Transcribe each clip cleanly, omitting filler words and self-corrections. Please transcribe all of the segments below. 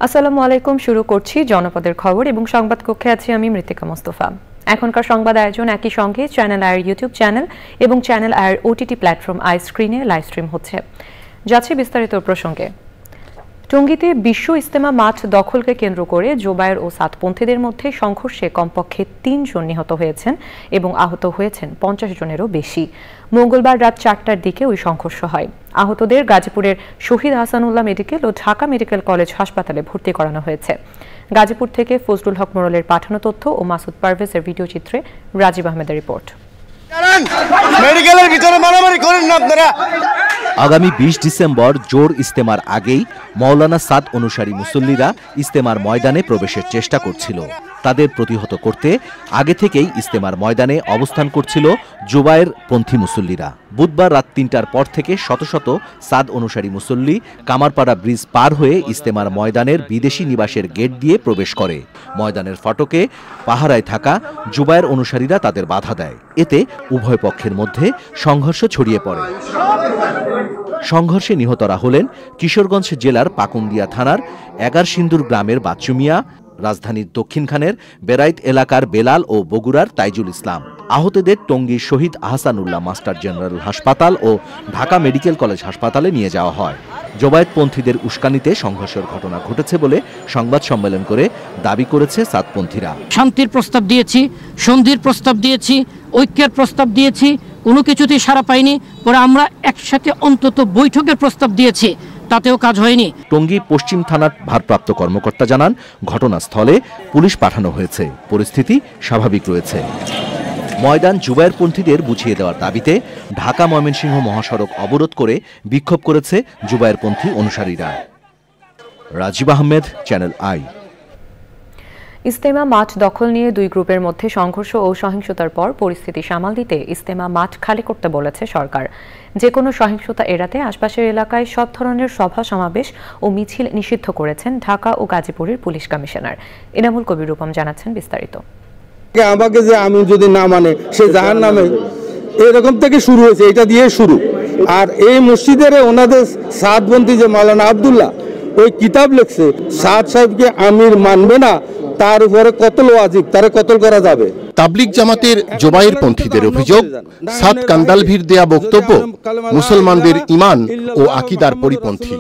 আসসালামু আলাইকুম। শুরু করছি জনপদের খবর এবং সংবাদ কক্ষে আছি আমি মৃত্তিকা মোস্তফা। এখনকার সংবাদ আয়োজন একই সঙ্গে চ্যানেল আইয়ের ইউটিউব চ্যানেল এবং চ্যানেল আইয়ের ওটিটি প্ল্যাটফর্ম আই স্ক্রিনে লাইভ স্ট্রিম হচ্ছে। যাচ্ছে বিস্তারিত প্রসঙ্গে। টঙ্গীতে বিশ্ব ইজতেমা মাঠ দখলকে কেন্দ্র করে জোবায়ের ও সাতপন্থীদের মধ্যে সংঘর্ষে কমপক্ষে ৩ জন নিহত হয়েছেন এবং আহত হয়েছেন ৫০ জনেরও বেশি। মঙ্গলবার রাত ৪টার দিকে ওই সংঘর্ষ হয়। আহতদের গাজীপুরের শহীদ হাসানুল্লাহ মেডিকেল ও ঢাকা মেডিকেল কলেজ হাসপাতালে ভর্তি করানো হয়েছে। গাজীপুর থেকে ফজলুল হক মোড়লের পাঠানো তথ্য ও মাসুদ পারভেজের ভিডিও চিত্রে রাজীব আহমেদের রিপোর্ট। আগামী ২০ ডিসেম্বর জোর ইজতেমার আগেই মাওলানা সাদ অনুসারী মুসল্লিরা ইজতেমার ময়দানে প্রবেশের চেষ্টা করছিল। তাদের প্রতিহত করতে আগে থেকেই ইজতেমার ময়দানে অবস্থান করছিল জোবায়ের পন্থী মুসল্লিরা। বুধবার রাত ৩টার পর থেকে শত শত সাদ অনুসারী মুসল্লি কামারপাড়া ব্রিজ পার হয়ে ইজতেমার ময়দানের বিদেশি নিবাসের গেট দিয়ে প্রবেশ করে। ময়দানের ফটকে পাহারায় থাকা জোবায়ের অনুসারীরা তাদের বাধা দেয়। এতে উভয় পক্ষের মধ্যে সংঘর্ষ ছড়িয়ে পড়ে। সংঘর্ষে নিহতরা হলেন কিশোরগঞ্জ জেলার পাকুন্দিয়া থানার এগারসিন্দুর গ্রামের বাচ্চু মিয়া, রাজধানীর দক্ষিণখানের বেরাইত এলাকার বেলাল ও বগুড়ার তাইজুল ইসলাম। আহতদের টঙ্গীর শহীদ আহসানুল্লাহ মাস্টার জেনারেল হাসপাতাল ও ঢাকা মেডিকেল কলেজ হাসপাতালে নিয়ে যাওয়া হয়। জোবায়েতপন্থীদের উস্কানিতে সংঘর্ষের ঘটনা ঘটেছে বলে সংবাদ সম্মেলন করে দাবি করেছে সাতপন্থীরা। শান্তির প্রস্তাব দিয়েছি, সন্ধির প্রস্তাব দিয়েছি, ঐক্যের প্রস্তাব দিয়েছি, কোনো কিছুতেই সাড়া পাইনি। পরে আমরা একসাথে অন্তত বৈঠকের প্রস্তাব দিয়েছি, তাতেও কাজ হয়নি। টঙ্গী পশ্চিম থানার ভারপ্রাপ্ত কর্মকর্তা জানান, ঘটনাস্থলে পুলিশ পাঠানো হয়েছে, পরিস্থিতি স্বাভাবিক রয়েছে। ময়দান জোবায়েরপন্থীদের বুঝিয়ে দেওয়ার দাবিতে ঢাকা ময়মনসিংহ মহাসড়ক অবরোধ করে বিক্ষোভ করেছে জোবায়েরপন্থী অনুসারীরা। Rajib Ahmed, channel I. ইজতেমা মাঠ দখল নিয়ে দুই গ্রুপের মধ্যে সংঘর্ষ ও সহিংসতার পর পরিস্থিতি সামাল দিতে ইজতেমা মাঠ খালি করতে বলেছে সরকার। যে কোনো সহিংসতা এড়াতে আশপাশের এলাকায় সব ধরনের সভা সমাবেশ ও মিছিল নিষিদ্ধ করেছেন ঢাকা ও গাজীপুরের পুলিশ কমিশনার। এনামুল কবির রূপম জানাচ্ছেন বিস্তারিত। আমাকে যে আমি যদি না মানে সে জাহান্নামে, এরকম থেকে শুরু হয়েছে, এটা দিয়ে শুরু। আর এই মসজিদের ওনাদের সাতপন্থী যে মাওলানা আব্দুল্লাহ ওই কিতাব লিখছে, সাদ সাহেবকে আমির মানবে না, তার উপরে কতল ওয়াজিব, তারে কতল করা যাবে। তাবলিগ জামাতের জোবায়েরপন্থীদের অভিযোগ, সাদ কান্দালভির দেয়া বক্তব্য মুসলমানদের ঈমান ও আকীদার পরিপন্থী,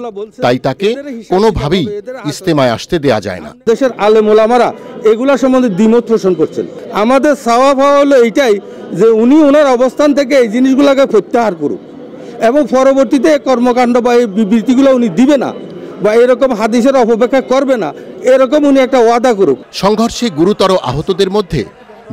তাই তাকে কোনোভাবেই ইজতেমায় আসতে দেয়া যায় না। দেশের আলেম ওলামারা এগুলা সম্বন্ধে দ্বিমত পোষণ করছেন। আমাদের চাওয়া পাওয়া হলো এইটাই যে উনি ওনার অবস্থান থেকে এই জিনিসগুলোকে প্রত্যাহার করুক এবং পরবর্তীতে কর্মকাণ্ড বা এই বিবৃতিগুলো উনি দিবে না বা এরকম হাদিসের অপব্যাখ্যা করবে না, এরকম উনি একটা ওয়াদা করুক। সংঘর্ষে গুরুতর আহতদের মধ্যে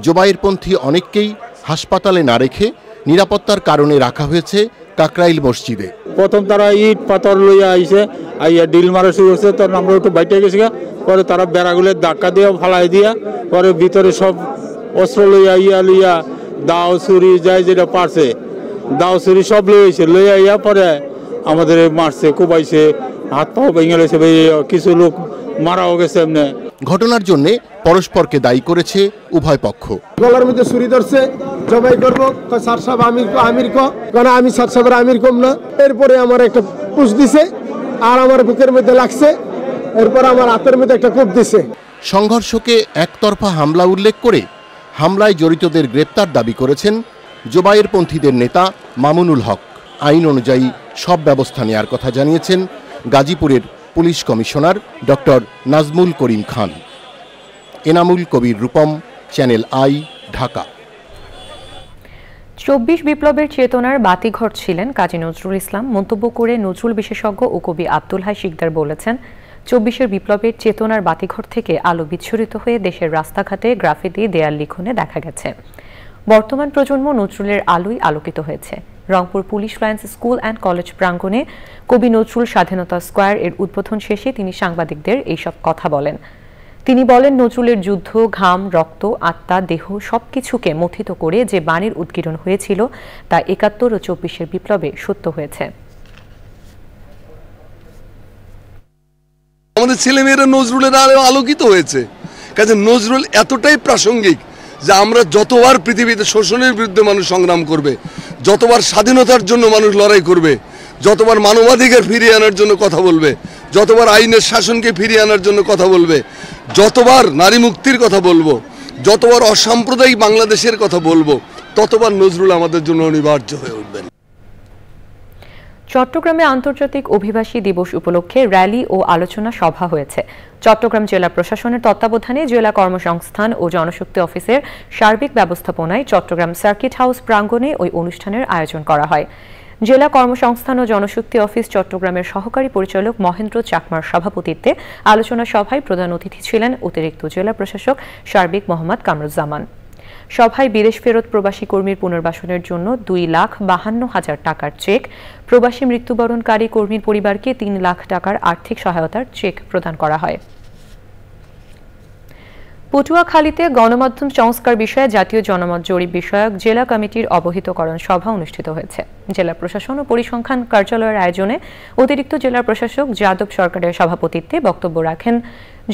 জোবায়েরপন্থী অনেককেই হাসপাতালে না রেখে নিরাপত্তার কারণে রাখা হয়েছে কাকরাইল মসজিদে। প্রথম তারা ইট পাথর লইয়া আইসে, আইয়া ডিল মারা শুরু করছে, তখন আমরা একটু বাইটে গেছি। পরে তারা বেড়াগুলোর ধাক্কা দিয়ে ফালাই দিয়া, পরে ভিতরে সব অস্ত্র লইয়া লইয়া দাও ছুরি যায় যেটা পারছে, দাও ছুরি সব লইয়া ইয়া পরে আমাদের মারছে, কোবাইছে, হাত পাও ভেঙে গেছে, কিছু লোক মারাও গেছে। এমনি ঘটনার জন্য পরস্পরকে দায়ী করেছে উভয় পক্ষ। গলার মধ্যে ছুরি ধরছে, জবাই করবো, স্যার সাহেব আমির কারণ আমি স্যার সাহেবের আমির কম না। এরপরে আমার একটা পুষ দিছে আর আমার বুকের মধ্যে লাগছে, এরপর আমার হাতের মধ্যে একটা কোপ দিছে। সংঘর্ষকে একতরফা হামলা উল্লেখ করে হামলায় জড়িতদের গ্রেপ্তার দাবি করেছেন জোবায়েরপন্থীদের নেতা মামুনুল হক। আইন অনুযায়ী সব ব্যবস্থা নেওয়ার কথা জানিয়েছেন গাজীপুরের police commissioner doctor Nazmul Karim Khan. Enamul Kabir Rupam, channel I, Dhaka. ২৪ বিপ্লবের চেতনার বাতিঘর ছিলেন কাজী নজরুল ইসলাম। মন্তব্য করে নজরুল বিশেষজ্ঞ ও কবি আব্দুল হাই শিকদার বলেছেন, ২৪ বিপ্লবের চেতনার বাতিঘর থেকে আলো বিচ্ছুরিত হয়ে দেশের রাস্তাঘাটে গ্রাফিতি, দেয়াল লিখনে দেখা গেছে। বর্তমান প্রজন্ম নজরুলের আলোয় আলোকিত হয়েছে। Rangpur police lines school and college প্রাঙ্গণে কবি নজরুল স্বাধীনতা স্কোয়ার এর উদ্বোধন শেষে তিনি সাংবাদিকদের এইসব কথা বলেন। তিনি বলেন, নজরুলের যুদ্ধ, ঘাম, রক্ত, আত্মা, দেহ সবকিছুকে মথিত করে যে বাণীর উদ্গীরণ হয়েছিল তা ৭১ ও ২৪ বিপ্লবে সত্য হয়েছে। আমাদের ছেলেমেয়েরা নজরুলের আলোকিত হয়েছে, কাজে নজরুল এতটাই প্রাসঙ্গিক যে আমরা যতবার পৃথিবীতে শোষণের বিরুদ্ধে মানুষ সংগ্রাম করবে, যতবার স্বাধীনতার জন্য মানুষ লড়াই করবে, যতবার মানবাধিকার ফিরিয়ে আনার জন্য কথা বলবে, যতবার আইনের শাসনকে ফিরিয়ে আনার জন্য কথা বলবে, যতবার নারী মুক্তির কথা বলবো, যতবার অসাম্প্রদায়িক বাংলাদেশের কথা বলবো, ততবার নজরুল আমাদের জন্য অনিবার্য হয়ে উঠবেন। চট্টগ্রামে আন্তর্জাতিক অভিবাসী দিবস উপলক্ষে র্যালি ও আলোচনা সভা হয়েছে। চট্টগ্রাম জেলা প্রশাসনের তত্ত্বাবধানে জেলা কর্মসংস্থান ও জনশক্তি অফিসের সার্বিক ব্যবস্থাপনায় চট্টগ্রাম সার্কিট হাউস প্রাঙ্গণে ওই অনুষ্ঠানের আয়োজন করা হয়। জেলা কর্মসংস্থান ও জনশক্তি অফিস চট্টগ্রামের সহকারী পরিচালক মহেন্দ্র চাকমার সভাপতিত্বে আলোচনা সভায় প্রধান অতিথি ছিলেন অতিরিক্ত জেলা প্রশাসক সার্বিক মোহাম্মদ কামরুজ্জামান। সভায় বিদেশ ফেরত প্রবাসী কর্মীর পুনর্বাসনের জন্য 2,52,000 টাকার চেক, প্রবাসী মৃত্যুবরণকারী কর্মীর পরিবারকে 3 লাখ টাকার আর্থিক সহায়তার চেক প্রদান করা হয়। পটুয়াখালীতে গণমাধ্যম সংস্কার বিষয়ে জাতীয় জনমত জরিপ বিষয়ক জেলা কমিটির অবহিতকরণ সভা অনুষ্ঠিত হয়েছে। জেলা প্রশাসন ও পরিসংখ্যান কার্যালয়ের আয়োজনে অতিরিক্ত জেলা প্রশাসক যাদব সরকারের সভাপতিত্বে বক্তব্য রাখেন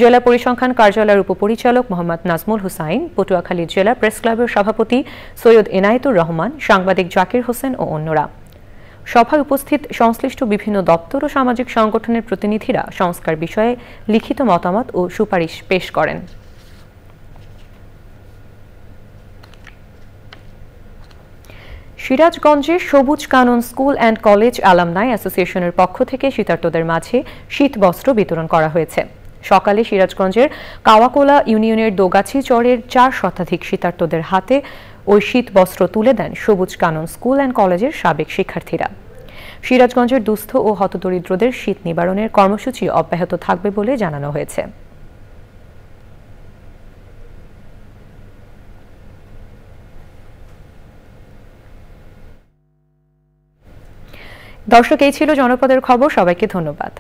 জেলা পরিসংখ্যান কার্যালয়ের উপপরিচালক মোহাম্মদ নাজমুল হুসাইন, পটুয়াখালী জেলা প্রেস ক্লাবের সভাপতি সৈয়দ এনায়েতুর রহমান, সাংবাদিক জাকির হোসেন ও অন্যরা। সভায় উপস্থিত সংশ্লিষ্ট বিভিন্ন দপ্তর ও সামাজিক সংগঠনের প্রতিনিধিরা সংস্কার বিষয়ে লিখিত মতামত ও সুপারিশ পেশ করেন। সিরাজগঞ্জে সবুজ কানন স্কুল অ্যান্ড কলেজ অ্যালামনাই অ্যাসোসিয়েশনের পক্ষ থেকে শীতার্তদের মাঝে শীত বস্ত্র বিতরণ করা হয়েছে। সকালে সিরাজগঞ্জের কাওয়াকোলা ইউনিয়নের দোগাছি চরের 4 শতাধিক শীতার্তদের হাতে ওই শীত বস্ত্র তুলে দেন সবুজ কানন স্কুল অ্যান্ড কলেজের সাবেক শিক্ষার্থীরা। সিরাজগঞ্জের দুস্থ ও হতদরিদ্রদের শীত নিবারণের কর্মসূচি অব্যাহত থাকবে বলে জানানো হয়েছে। দর্শক, এই ছিল জনপদের খবর। সবাইকে ধন্যবাদ।